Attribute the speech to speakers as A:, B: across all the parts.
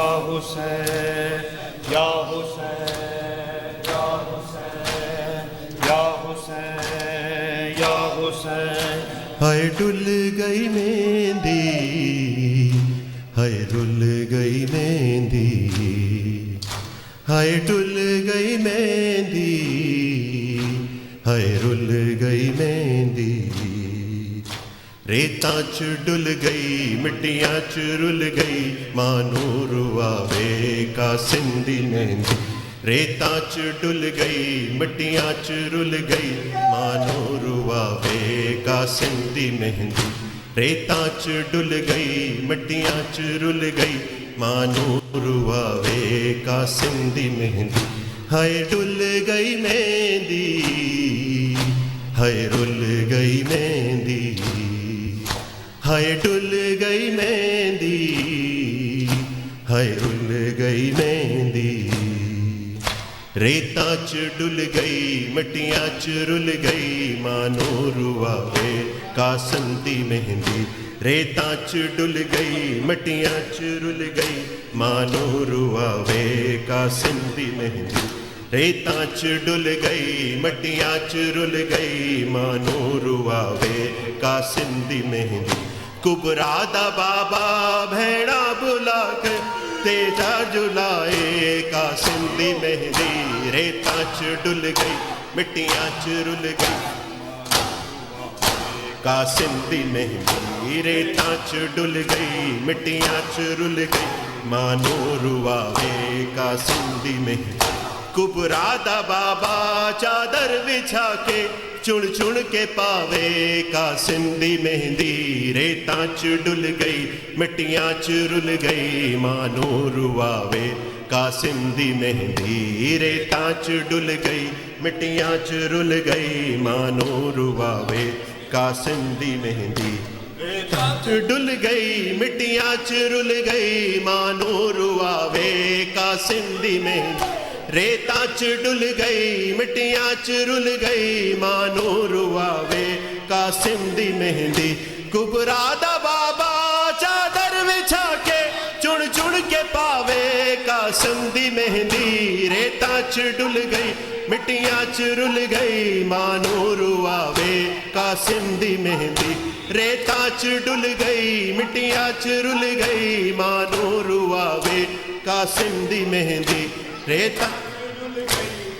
A: یا حسین یا حسین یا حسین یا حسین یا حسین
B: ہائے ڈل گئی مہندی ہائے ڈل گئی مہندی ہائے ڈل گئی مہندی ہائے رل گئی مہندی ریتاں چ ڈل گئی مٹیاں چ رل گئی ماں نور آوے قاسم دی مہندی ریتاں چ ڈل گئی مٹیاں چ رل گئی ماں نور آوے قاسم دی مہندی ریتاں چ ڈل گئی مٹیاں چ رل گئی ماں نور آوے قاسم دی مہندی ہائے ڈل گئی مہندی ہائے رل گئی مہندی ہائے ڈل گئی مہندی ہائے رل گئی مہندی ریتاں چ ڈل گئی مٹیاں چ رل گئی ماں نور آوے قاسم دی مہندی ریتاں چ ڈل گئی مٹیاں چ رل گئی ماں نور آوے قاسم دی مہندی ریتاں چ ڈل گئی مٹیاں چ رل گئی ماں نور آوے قاسم دی مہندی کبرا دا بابا بھیڑا بلا کے تیجا جلائے قاسم دی مہندی ریتاں چ ڈل گئی مٹیاں چ رل گئی قاسم دی مہندی ریتاں چ ڈل گئی مٹیاں چ رل گئی ماں نور آوے قاسم دی مہندی کبرا دا بابا چادر بچھا کے چن چن کے پاوے قاسم دی مہندی ریتاں چ ڈل گئی مٹیاں چ رل گئی ماں نور آوے قاسم دی مہندی ریتاں چ ڈل گئی مٹیاں چ رل گئی ماں نور آوے قاسم دی مہندی ریتاں چ ڈل گئی مٹیاں چ رل گئی ماں نور آوے قاسم دی مہندی ریتاں چ ڈل گئی مٹیاں چ رل گئی ماں نور آوے قاسم دی مہندی کبرا دا بابا چادر بچھا کے چن چن کے پاوے قاسم دی مہندی ریتاں چ ڈل گئی مٹیاں چ رل گئی ماں نور آوے قاسم دی مہندی ریتاں چ ڈل گئی مٹیاں چ رل گئی ماں نور آوے قاسم دی مہندی ریتاں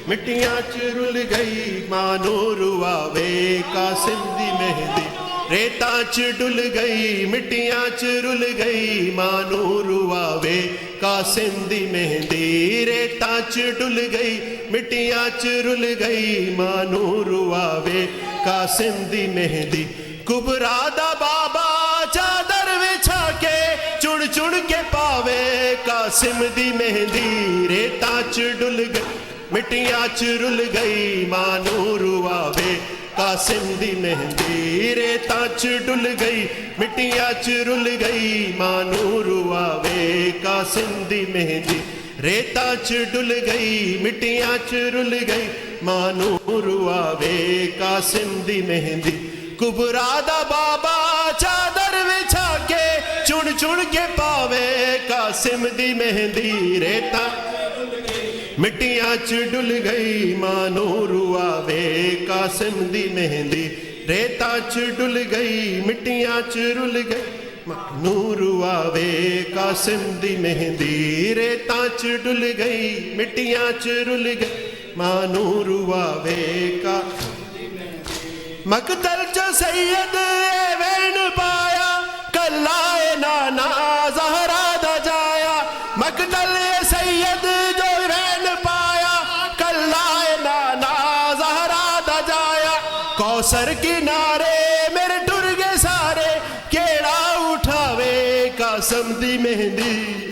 B: مٹیاں چ رل گئی ماں نور آوے قاسم دی مہندی ریتاں چ ڈل گئی مٹیاں چ رل گئی ماں نور آوے قاسم دی مہندی ریتاں چ ڈل گئی مٹیاں چ رل گئی ماں نور آوے قاسم دی مہندی کبرا دا بابا چادر بچھا کے چن چن کے پاوے قاسم دی مہندی ریتاں چ ڈل گئی مٹیاں چ رل گئی ماں نور آوے قاسم دی مہندی ریتاں چ ڈل گئی مٹیاں چ رل گئی ماں نور آوے قاسم دی مہندی ریتاں چ ڈل گئی مٹیاں چ رل گئی ماں نور آوے قاسم دی مہندی کبرا دا بابا چادر بچھا کے چن چن کے پاوے قاسم دی مہندی ریتاں مٹیاں چ ڈل گئی ماں نور آوے قاسم دی مہندی ریتاں چ ڈل گئی مٹیاں چ رل گئی ماں نور آوے قاسم دی مہندی ریتاں چ ڈل گئی مٹیاں چ رل گئی ماں نور آوے مقتل چ سید وین پایا کلائے نانا زہرا دا جایا مقتل سید جو وین پایا کلائے نانا زہرا دا جایا کوثر کنارے میرے ٹر گئے سارے کیڑا اٹھاوے قاسم دی مہندی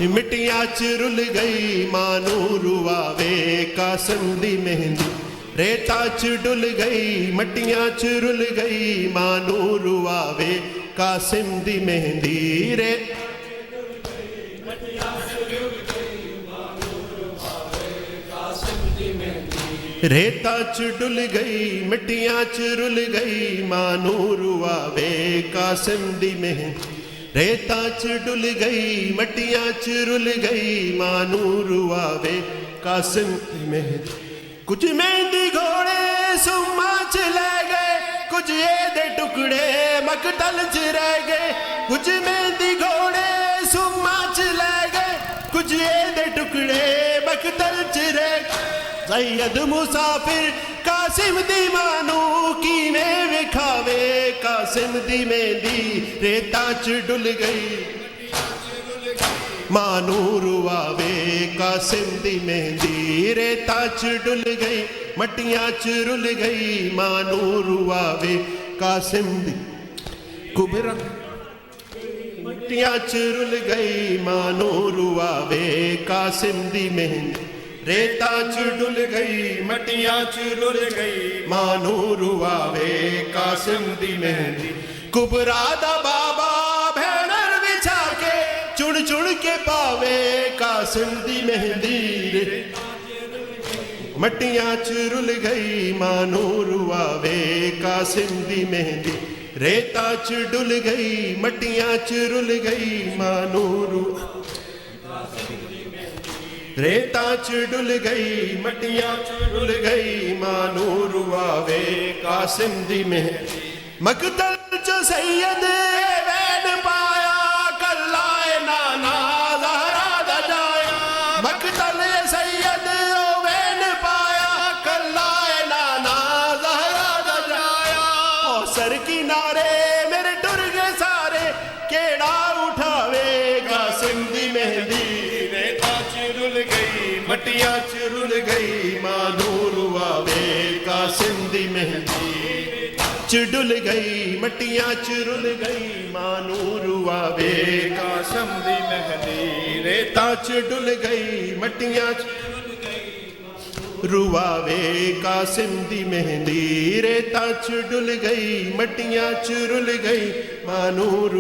B: مٹیاں چ رل گئی ماں نور آوے قاسم دی مہندی ریتاں چ ڈل گئی مٹیاں چ رل گئی ماں نور آوے قاسم دی مہندی ریتاں چ ڈل گئی مٹیاں چ رل گئی ماں نور آوے قاسم دی مہندی ریتاں چ ڈل گئی مٹیاں چ رل گئی ماں نور آوے قاسم دی مہندی کچھ مہندی گھوڑے سما چ لے گئے کچھ یہ دے ٹکڑے مقتل چ رہ گئے کچھ مہندی گھوڑے سما چ لے گئے کچھ یہ دے ٹکڑے مقتل چ رہ گئے سید مسافر قاسم دی مانو کی میں وکھاوے قاسم دی مہندی ریتاں چ ڈل گئی ماں نور آوے قاسم دی مہندی ریتاں چ ڈل گئی مٹیاں چ رل گئی ماں نور آوے قاسم دی کبرا مٹیاں چ رل گئی ماں نور آوے قاسم دی مہندی ریتاں چ ڈل گئی مٹیاں چ رل گئی ماں نور آوے قاسم دی مہندی کبرا دا بابا بھینر بچھا کے چڑ چڑ کے پاوے قاسم دی مہندی مٹیاں چ رل گئی ماں نور آوے قاسم دی مہندی ریتاں چ ڈل گئی مٹیاں چ رل گئی ماں نور ریتاں چ ڈل گئی مٹیاں چ رل گئی ماں نور آوے قاسم دی مہندی مقتل چ سید وین پایا کلائے نانا زہرا دا جایا مقتل سید وین پایا کلائے نانا زہرا دا جایا او سر کنارے میرے ٹر گئے سارے کیڑا اٹھاوے قاسم دی مہندی ریتاں چ رل گئی مٹیاں چ رل گئی ماں نور آوے قاسم دی مہندی چ ڈل گئی مٹیاں چ رل گئی ماں نور آوے قاسم دی مہندی ریتاں چ ڈل گئی مٹیاں چ رواوے قاسم دی مہندی ریتاں چ ڈل گئی مٹیاں چ رل گئی ماں نور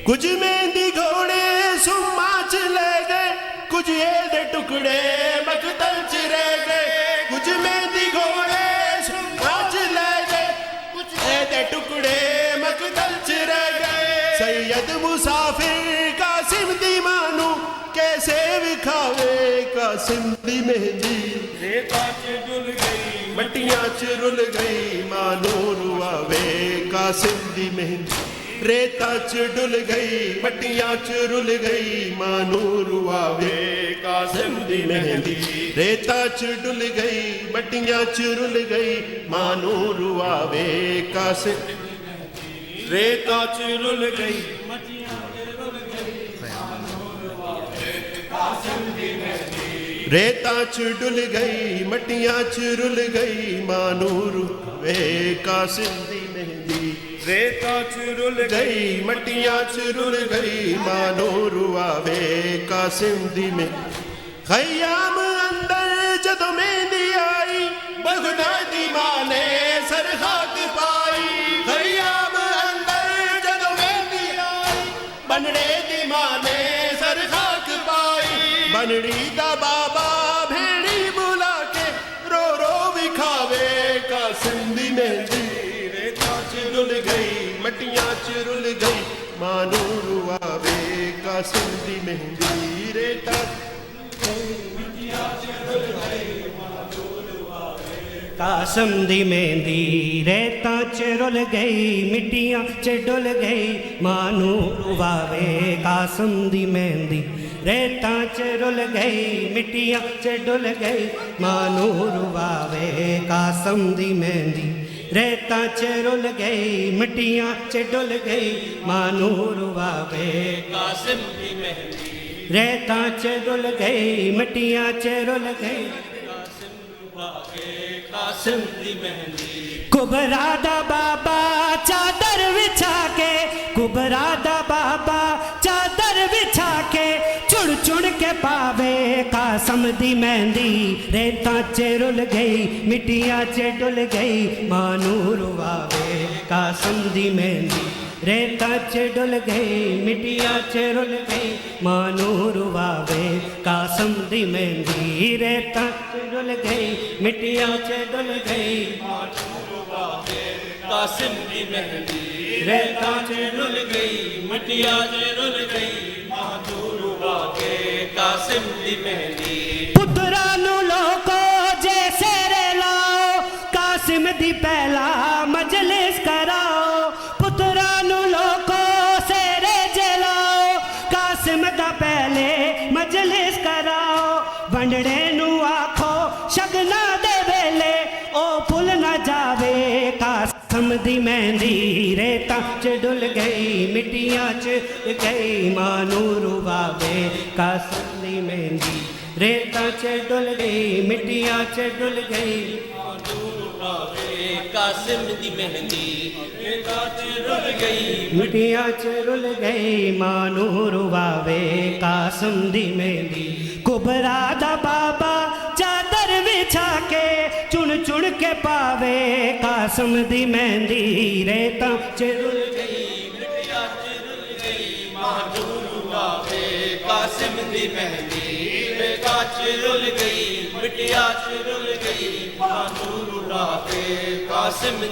B: کچھ مہندی گھوڑے سما چ لے گئے کچھ یہ دے ٹکڑے مقتل چ رہ گئے کچھ مہندی گھوڑے سما چ لے گئے کچھ یہ دے ٹکڑے مقتل چ رہ گئے سید مسافر قاسم دی مانو کیسے وکھاوے قاسم دی مہندی ریتاں چ ڈل گئی مٹیاں چ رل گئی ماں نور آوے قاسم دی مہندی ریتاں چ ڈل گئی مٹیاں چ رل گئی ماں نور آوے قاسم دی مہندی ریتاں چ ڈل گئی مٹیاں چ رل گئی ماں نور آوے قاسم ریتاں چ رل گئی ریتاں چ ڈل گئی مٹیاں چ رل گئی ماں نور آوے قاسم دی مہندی ریتاں چ رل گئی مٹیاں چ رل گئی ماں نور آوے قاسم دی مہندی خیام اندر جدو مہندی آئی بغدادی ماں نے سر خاک پائی خیام اندر جدو مہندی آئی بنڑے دی ماں نے سر خاک پائی بنڑی دا بابا بھیڑی بلا کے رو رو وکھاوے قاسم دی مہندی ریتاں چ ڈل گئی مٹیاں چ رل گئی ماں نور آوے قاسم دی مہندی ریتاں
C: قاسم دی مہندی ریتاں چ رل گئی مٹیاں چ ڈل گئی ماں نور آوے قاسم دی مہندی ریتاں چ رل گئی مٹیاں چ ڈل گئی ماں نور آوے قاسم دی مہندی ریتاں چ رل گئی مٹیاں چ ڈل گئی ماں نور آوے قاسم دی مہندی ریتاں چ رل گئی مٹیاں چ رل گئی قاسم دی مہندی کبرا دا بابا چادر بچھا کے کبرا دا بابا چادر بچھا کے چڑ چڑ کے پاوے قاسم دی مہندی ریتاں چ رل گئی مٹیاں چ ڈل گئی ماں نور آوے قاسم دی مہندی ریتاں چ ڈل گئی مٹیاں چ رل گئی ماں نور آوے قاسم دی مہندی ریتاں چ ڈل گئی مٹیاں چ ڈل گئی ماں نور آوے
D: ਕਾਸਿਮ ਦੀ ਮਹਿੰਦੀ ਰੇਤਾਂ 'ਚ ਰੁਲ ਗਈ ਮਿੱਟੀਆਂ 'ਚ ਰੁਲ ਗਈ ਮਾਹਦੂਰ ਵਾਗੇ ਕਾਸਿਮ ਦੀ ਮਹਿੰਦੀ
C: ਪੁੱਤਰਾਂ ਨੂੰ ਲੋਕੋ ਜੇ ਸੇਰੇ ਲਾਓ ਕਾਸਿਮ ਦੀ ਪਹਿਲਾ ਮਜਲਿਸ ਕਰਾਓ ਪੁੱਤਰਾਂ ਨੂੰ ਲੋਕੋ ਸੇਰੇ ਜੇ ਲਾਓ ਕਾਸਿਮ ਦਾ ਪਹਿਲੇ ਮਜਲਿਸ ਕਰਾਓ ਵੰਡੜੇ ਨੂੰ ਆਖੋ ਸ਼ਗਨਾਂ ਦੇ ਵੇਲੇ ਉਹ ਭੁੱਲ ਨਾ ਜਾਵੇ ਕਾਸਿਮ ਦੀ ਮਹਿੰਦੀ ਰੇਤਾਂ 'ਚ ਡੁੱਲ ਗਈ ਮਿੱਟੀਆਂ 'ਚ ਗਈ ਮਾਂ ਨੂੰ ਰੁਵਾਵੇ ਕਾਸਿਮ ਦੀ ਮਹਿੰਦੀ ਰੇਤਾਂ 'ਚ ਡੁੱਲ ਗਈ ਮਿੱਟੀਆਂ 'ਚ ਡੁੱਲ ਗਈ
D: ਵਾਗੇ ਕਾਸਿਮ ਦੀ ਮਹਿੰਦੀ ਰੇਤਾਂ 'ਚ ਰੁਲ ਗਈ
C: ਮਿੱਟੀਆਂ 'ਚ ਰੁਲ ਗਈ ਮਾਂ ਨੂੰ ਰੁਵਾਵੇ ਕਾਸਿਮ ਦੀ ਮਹਿੰਦੀ ਕੁਬਰਾ ਦਾ ਬਾਬਾ ਚਾਦਰ ਵਿਛਾ ਕੇ ਚੁਣ ਚੁਣ ਕੇ ਪਾਵੇ ਕਾਸਿਮ ਦੀ ਮਹਿੰਦੀ ਰੇਤਾਂ 'ਚ ਰੁਲ ਗਈ
D: ਮਿੱਟੀਆਂ 'ਚ ਰੁਲ ਗਈ ਮਾਹਦੂਰ ਵਾਗੇ ਕਾਸਿਮ ਦੀ ਮਹਿੰਦੀ ਰੇਤਾਂ 'ਚ ਰੁਲ ਗਈ ਮਿੱਟੀਆਂ 'ਚ ਰੁਲ ਗਈ ਮਾਹਦੂਰ ਵਾਗੇ ਕਾਸਿਮ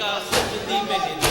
D: ਕਾਸਿਮ ਦੀ ਮਹਿੰਦੀ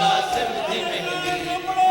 D: ਕਾਸਿਮ ਦੀ ਮਹਿੰਦੀ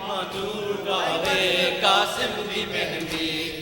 D: ਮਾਹਦੂਰ ਵਾਗੇ ਕਾਸਿਮ ਦੀ ਮਹਿੰਦੀ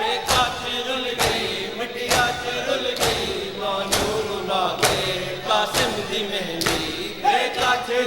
D: ਰੇਤਾਂ 'ਚ ਰੁਲ ਗਈ ਮਿੱਟੀਆਂ 'ਚ ਰੁਲ ਗਈ ਮਾਹਦੂਰ ਵਾਗੇ ਕਾਸਿਮ ਦੀ ਮਹਿੰਦੀ ਰੇਤਾਂ 'ਚ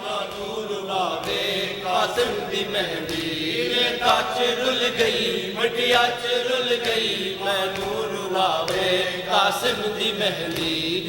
D: ਮਾਹਦੂਰ ਵਾਗੇ ਕਾਸਿਮ ਦੀ ਮਹਿੰਦੀ ਰੇਤਾਂ 'ਚ ਰੁਲ ਗਈ ਮਿੱਟੀਆਂ 'ਚ ਰੁਲ ਗਈ ਮਾਹਦੂਰ ਵਾਗੇ ਕਾਸਿਮ ਦੀ ਮਹਿੰਦੀ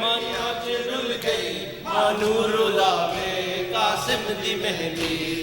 D: ਮਾਹਦੂਰ 'ਚ ਰੁਲ ਗਈ ਮਾਹਦੂਰ ਵਾਗੇ ਕਾਸਿਮ ਦੀ ਮਹਿੰਦੀ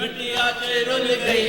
D: ਮਿੱਟੀਆਂ 'ਚ ਰੁਲ ਗਈ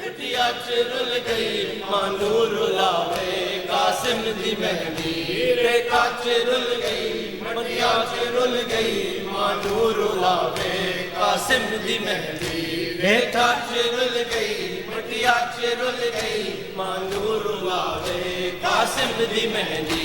D: ਮਿੱਟੀਆਂ 'ਚ ਰੁਲ ਗਈ ਮਾਹਦੂਰ ਲਾਵੇ ਕਾਸਿਮ ਦੀ ਮਹਿੰਦੀ ਰੇਤਾਂ 'ਚ ਰੁਲ ਗਈ ਮਿੱਟੀਆਂ 'ਚ ਰੁਲ ਗਈ ਮਾਹਦੂਰ ਲਾਵੇ ਕਾਸਿਮ ਦੀ ਮਹਿੰਦੀ ਰੇਤਾਂ 'ਚ ਰੁਲ ਗਈ ਮਿੱਟੀਆਂ 'ਚ ਰੁਲ ਗਈ ਮਾਹਦੂਰ ਲਾਵੇ ਕਾਸਿਮ ਦੀ ਮਹਿੰਦੀ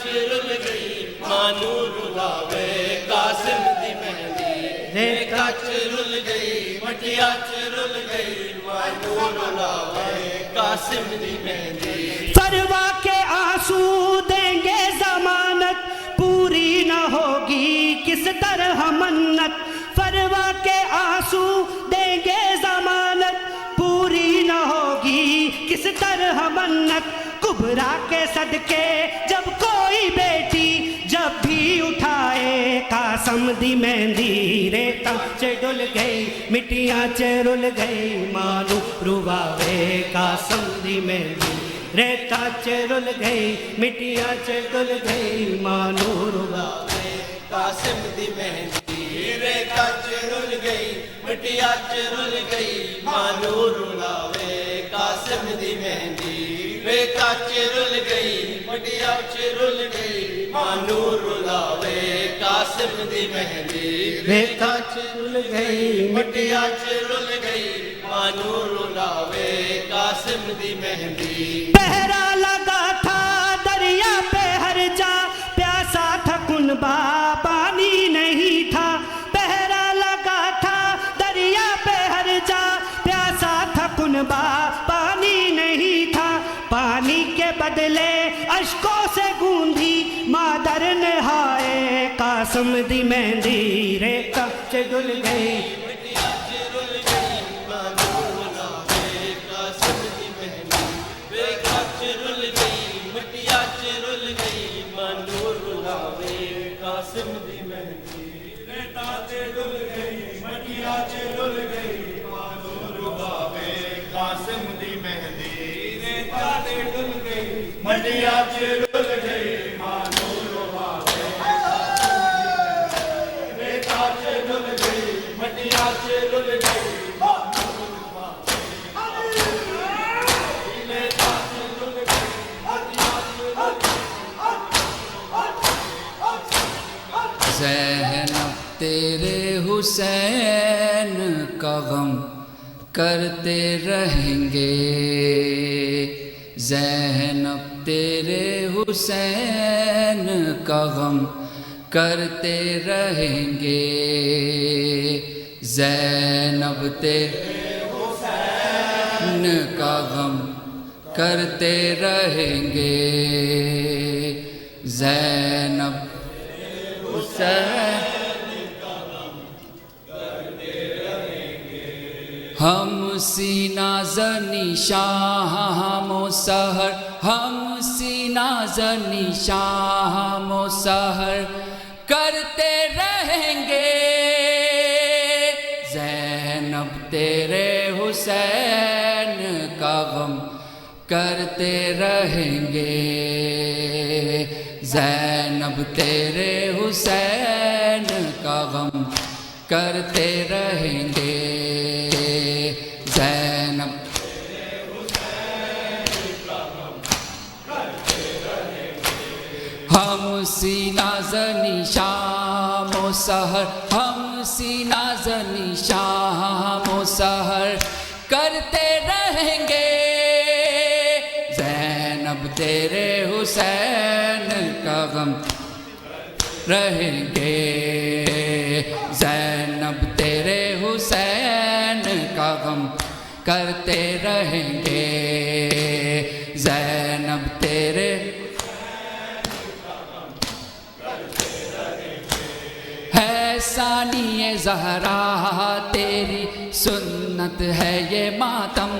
D: 'ਚ ਰੁਲ ਗਈ ਮਾਹਦੂਰ ਲਾਵੇ ਕਾਸਿਮ ਦੀ ਮਹਿੰਦੀ ਰੇਤਾਂ 'ਚ ਰੁਲ ਗਈ ਮਿੱਟੀਆਂ 'ਚ ਰੁਲ ਗਈ نور لاوے قاسم دی مہندی
C: فروا کے آنسو دیں گے ضمانت پوری نہ ہوگی کس طرح منت فروا کے آنسو دیں گے ضمانت پوری نہ ہوگی کس طرح منت کبرا کے صدقے جب کوئی بیٹی جب بھی اٹھائے قاسم دی مہندی ریتا چ ڈل گئی مٹیاں چ رل گئی مانو رواوے قاسم دی مہندی ریتا چ رل گئی مٹیاں چ ڈل گئی مانو رواوے
D: قاسم دی مہندی ریتا چ رل گئی مٹیا چ رل گئی مانور لاوے قاسم دی مہندی ریتا چ رل گئی مٹیا چ رل گئی مانور لاوے قاسم دی مہندی ریتا چ رل گئی مٹیا چ رل گئی مانور لاوے قاسم دی مہندی
C: پہرا لگا تھا دریا پہ ہر جا پیاسا تھا کنبا پانی نہیں تھا پہرا لگا تھا دریا پہ ہر جا پیاسا تھا کنبا پانی نہیں تھا پانی کے بدلے اشکوں سے گوندھی مادر نہائے قاسم دی مہندی ریتا چ ڈل گئی
D: مٹیا چ رل گئی مانور لاوے قاسم دی مہندی ریتا چ رل گئی مٹیا چ رل گئی مانور لاوے قاسم دی مہندی ریتا چ رل گئی مٹیا چ رل گئی مانور لاوے قاسم دی مہندی ریتا چ رل گئی مٹیا چ رل گئی مانور لاوے ریتا چ رل گئی مٹیا چ رل گئی
E: زینب تیرے حسین کا غم کرتے رہیں گے زینب تیرے حسین کا غم کرتے رہیں گے زینب تیرے حسین کا غم کرتے رہیں گے زینب ہم سینہ زنی شام و سحر ہم سینہ زنی شام و سحر کرتے رہیں گے زینب تیرے حسین کا غم کرتے رہیں گے زینب تیرے حسین کا غم کرتے رہیں گے زینب ہم سینہ زنی شام و سحر ہم سینہ زنی شام و سحر کرتے رہیں گے زینب تیرے حسین کا غم رہیں گے زینب تیرے حسین کا غم کرتے رہیں گے زینب تیرے ہے ثانی زہرا تیری سنت ہے یہ ماتم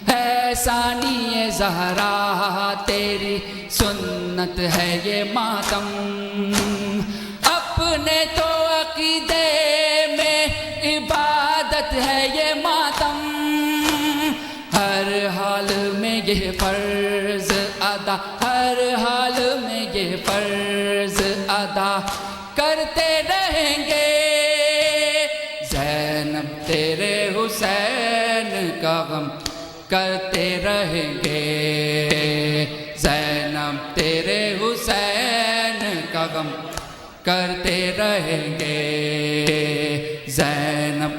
E: ہے ثانی زہرا تیری سنت ہے یہ ماتم اپنے تو عقیدے میں عبادت ہے یہ ماتم ہر حال میں یہ فرض ادا ہر حال میں یہ فرض ادا کرتے رہیں گے زینب تیرے حسین کا غم کرتے رہیں گے زینب تیرے حسین کا غم کرتے رہیں گے زینب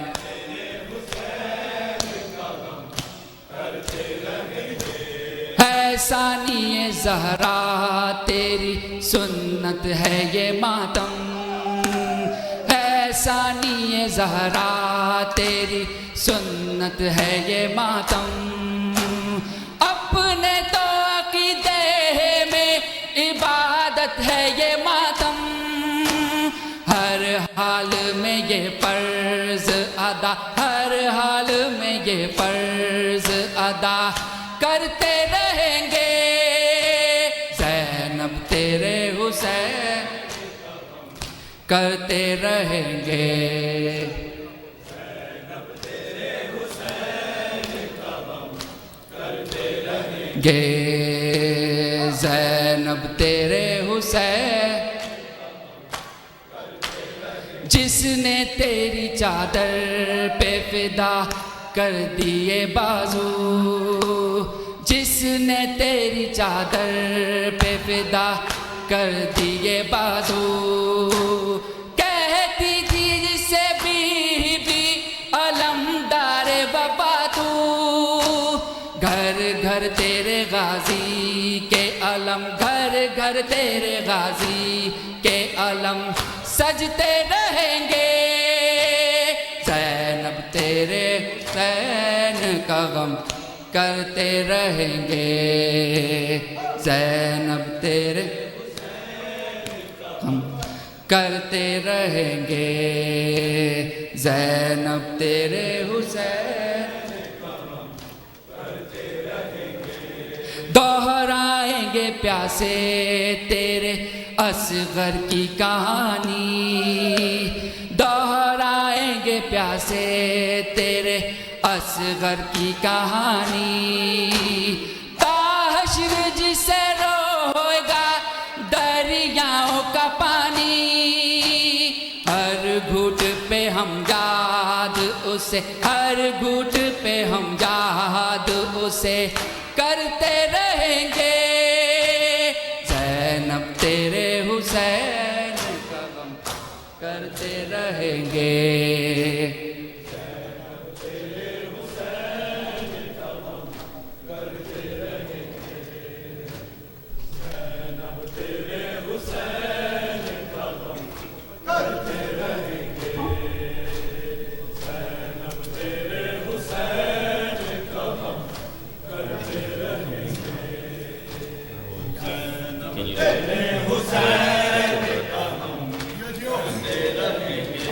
E: ہے ثانی زہرا تیری سنت ہے یہ ماتم ہے ثانی زہرا تیری سنت ہے یہ ماتم، اپنے تو عقیدے میں عبادت ہے یہ ماتم، ہر حال میں یہ فرض ادا، ہر حال میں یہ فرض ادا کرتے رہیں گے، زینب تیرے حسین کرتے رہیں گے، گے زینب تیرے حسین، جس نے تیری چادر پہ فدا کر دیے بازو، جس نے تیری چادر پہ فدا کر دیے بازو، کہتی تھی جس سے بی علمدار وفا تو، گھر گھر تیرے غازی کے علم، گھر گھر تیرے غازی کے علم سجتے رہیں گے، زینب تیرے حسین کا غم کرتے رہیں گے، زینب تیرے غم کرتے رہیں گے، زینب تیرے حسین دہرائیں گے پیاسے تیرے اصغر کی کہانی، دہرائیں گے پیاسے تیرے اصغر کی کہانی، حشر جسے روئے گا دریاؤں کا پانی، ہر گھوٹ پہ ہم یاد اسے، ہر گھوٹ پہ ہم یاد اسے کرتے رہیں گے، زینب تیرے حسین کا غم کرتے رہیں گے،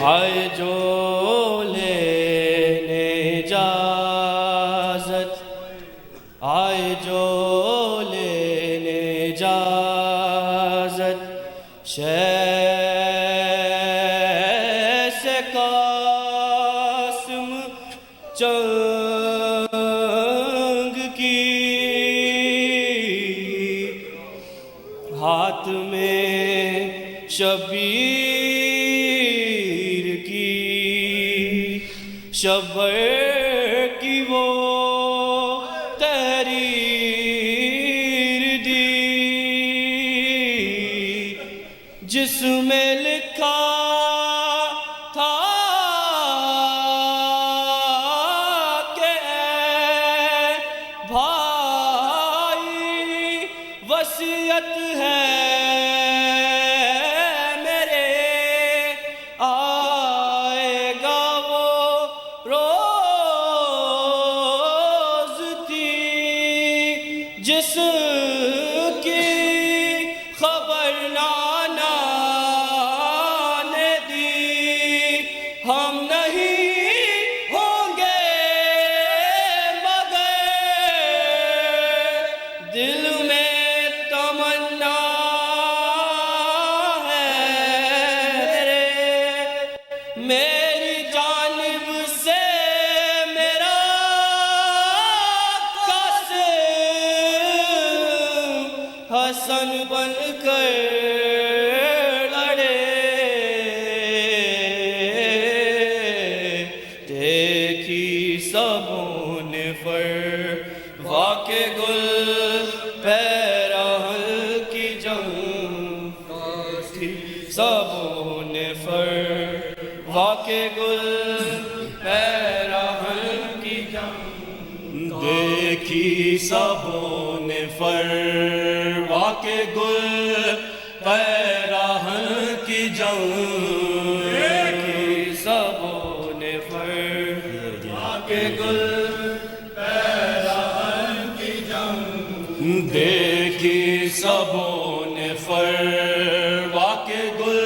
A: آئے جو لینے اجازت، آئے جو لینے اجازت، شیخ قاسم چنگ کی، ہاتھ میں شبیر کی، شبر کی وہ تحریر دی، جس میں لکھا تھا کہ اے بھائی وصیت ہے جس کی خبر نانا نے دی، ہم نہیں ہوں گے مگر دل میں تمنا ہے میری جانب سے میرا حسن بن کر لڑے، دیکھی سبوں نے فروا کے گل پیراہن کی جنگ، سبوں نے فروا کے گل پیراہن کی جنگ، دیکھی سبوں نے فروا کے گل پیراہن کی جنگ، دیکھی سبوں نے فروا کے دیکھی سبوں نے فروا کے گل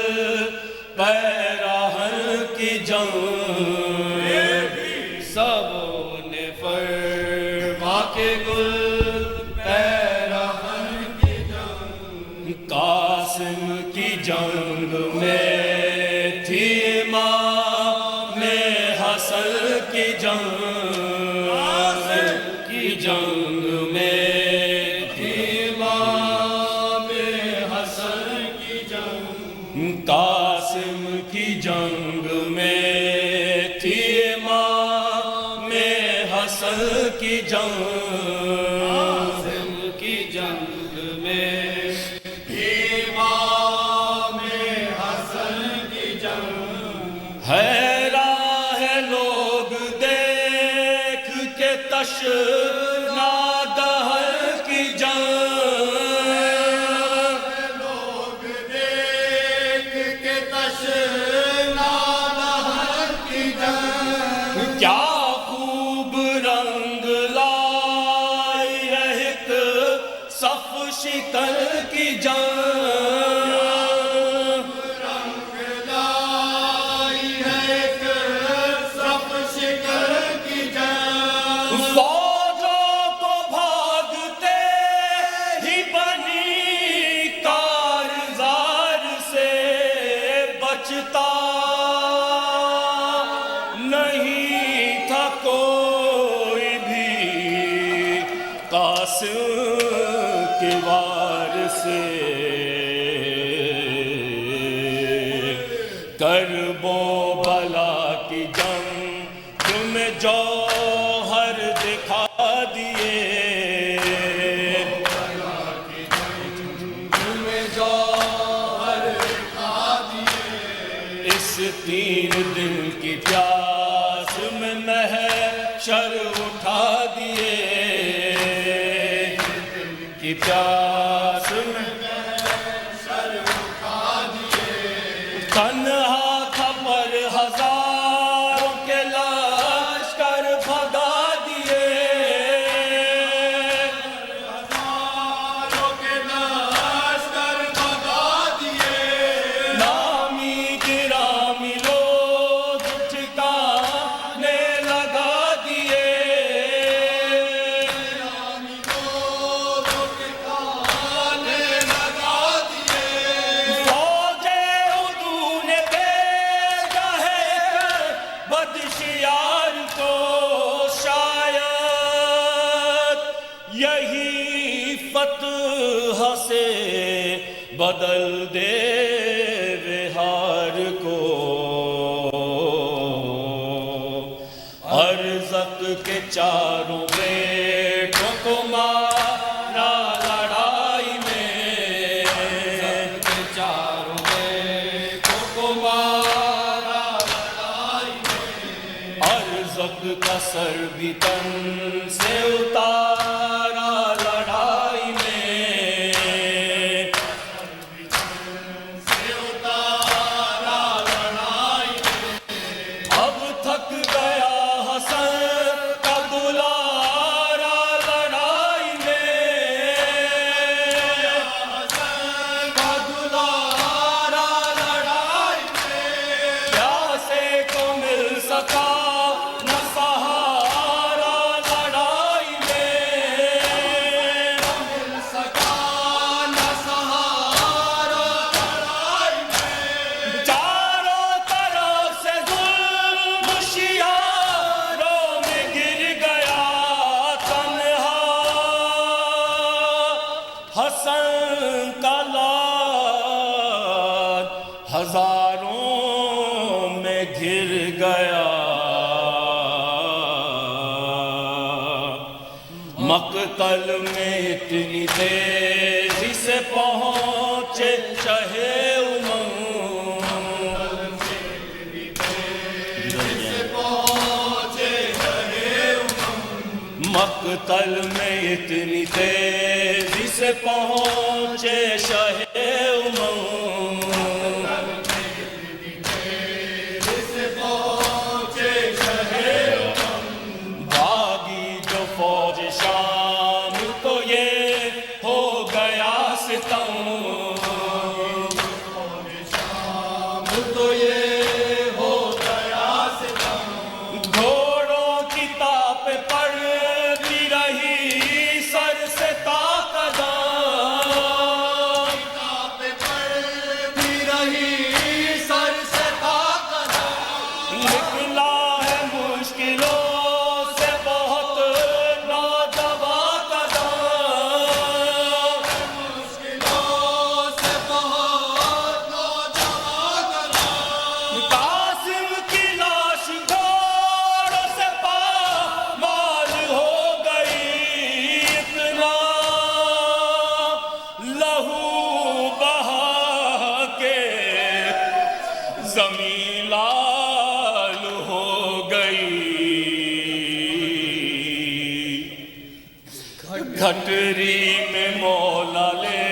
A: پیراہن کی جنگ، سبوں نے فروا کے گل پیراہن کی جنگ، قاسم کی جنگ میں تھی امام حسن کی جنگ، کی جنگ میں تھی امام حسن کی جنگ، قاسم کی جنگ میں تھی امام حسن کی جنگ، قاسم کی جنگ میں تھی امام حسن کی جنگ، ہے راہ لوگ دیکھ کے تشنا دہر کی جنگ،
D: لوگ دیکھ کے تشنا دہر کی جنگ،
A: کیا خوب رنگ لائی ہے ایک صف شکن کی جنگ،
D: رنگ لائی ہے ایک صف شکن کی جنگ،
A: فوجوں کو بھاگتے ہی بنی کارزار سے بچتا نہیں تھا کوئی بھی قاسم کے وار سے، کرب و بلا کی جنگ تم جوہر دکھا دیے،
D: تمہیں جوہر دکھا دیے،
A: اس 3 دن کی پیاس میں محشر اٹھا دیے، کی پیاس میں
D: محشر اٹھا دیے،
A: تنہا تھا پر ہزاروں کے لشکر بھگا دیے،
D: ہزاروں کے لشکر بھگا دیے،
A: نامی گرامی لوگ ٹھکانے لگا دیے،
D: لوگوں کے کانے لگا دیے،
A: فوجے اردو نے بھیجا ہے بدشیار کو، شاید یہی فتح سے بدل دے بہار کو، ارزق کے چاروں بیٹوں کو مارا لڑائی میں،
D: چاروں بیٹوں کو مارا لڑائی میں،
A: ارزق کا سر بھی تن سے اتارا لڑائی میں،
D: سے اتارا لڑائی میں،
A: اب تھک گیا حسن کا دلارا لڑائی میں،
D: حسن کا دلارا لڑائی میں،
A: پیاسے کو مل سکا نہ سہارا لڑائی میں،
D: مل سکا نہ سہارا لڑائی میں،
A: چاروں طرف سے ظلم شیاروں میں گر گیا تنہا، حسن کا لال ہزاروں میں گر گیا، مقتل میں اتنی تیزی سے پہنچے شہے امنگ،
D: پہنچے رہے
A: مقتل میں اتنی تیزی سے پہنچے شہے امنگ، بھاگی جو فوج شام کو یہ ہو گیا ستم
D: تو یہ ہو گیا ستم
A: گھوڑوں کی تاپ پڑتی رہی سر سے تاقدام
D: پہ پڑتی رہی سر سے طاقت
A: نکلا ہے مشکلوں سے بہت نوجوان قدم
D: مشکلوں سے بہت نوجوان
A: قاسم کی لاش گھوڑوں سے پامال ہو گئی اتنا لہو بہا کے زمین لال ہو گئی گھٹری میں مولا لے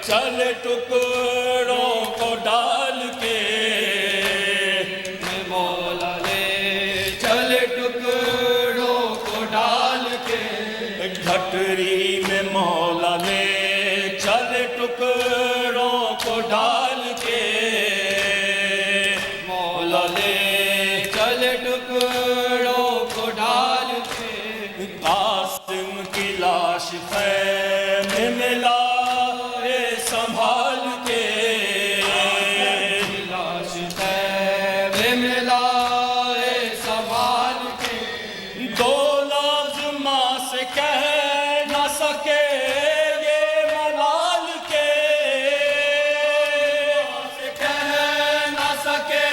A: چل ٹکڑوں کو ڈال کے
D: مولا لے چل ٹکڑوں کو ڈال کے
A: گھٹری میں مولا لے چل ٹکڑوں کو ڈال کے
D: مولا لے چل ٹکڑوں کو ڈال کے
A: قاسم کی لاش خیمے میں لائے سنبھال کے
D: لاش خیمے میں لائے سنبھال کے
A: دو لفظ ماں سے کہہ نہ سکے یہ ملال کے
D: کہہ نہ سکے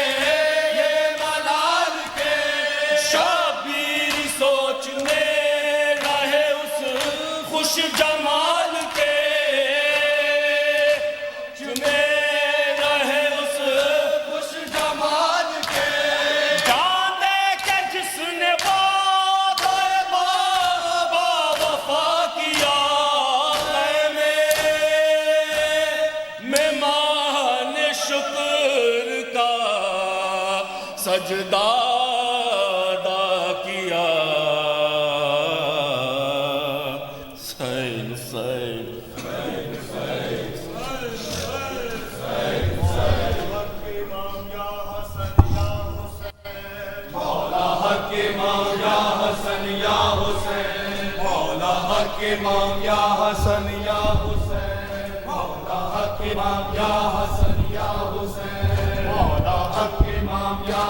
D: یہ ملال کے
A: شبیر سوچنے رہے اس خوش جمال کے چنے رہے اس
D: خوش جمال کے
A: جانے کے جس نے وعدہ با وفا کیا میں مان شکر کا سجدہ ادا کیا حسین حسین
D: حق امام یا حسن یا حسین مولا حق امام یا حسن یا حسین مولا حق امام یا حسن یا حسین مولا حق امام یا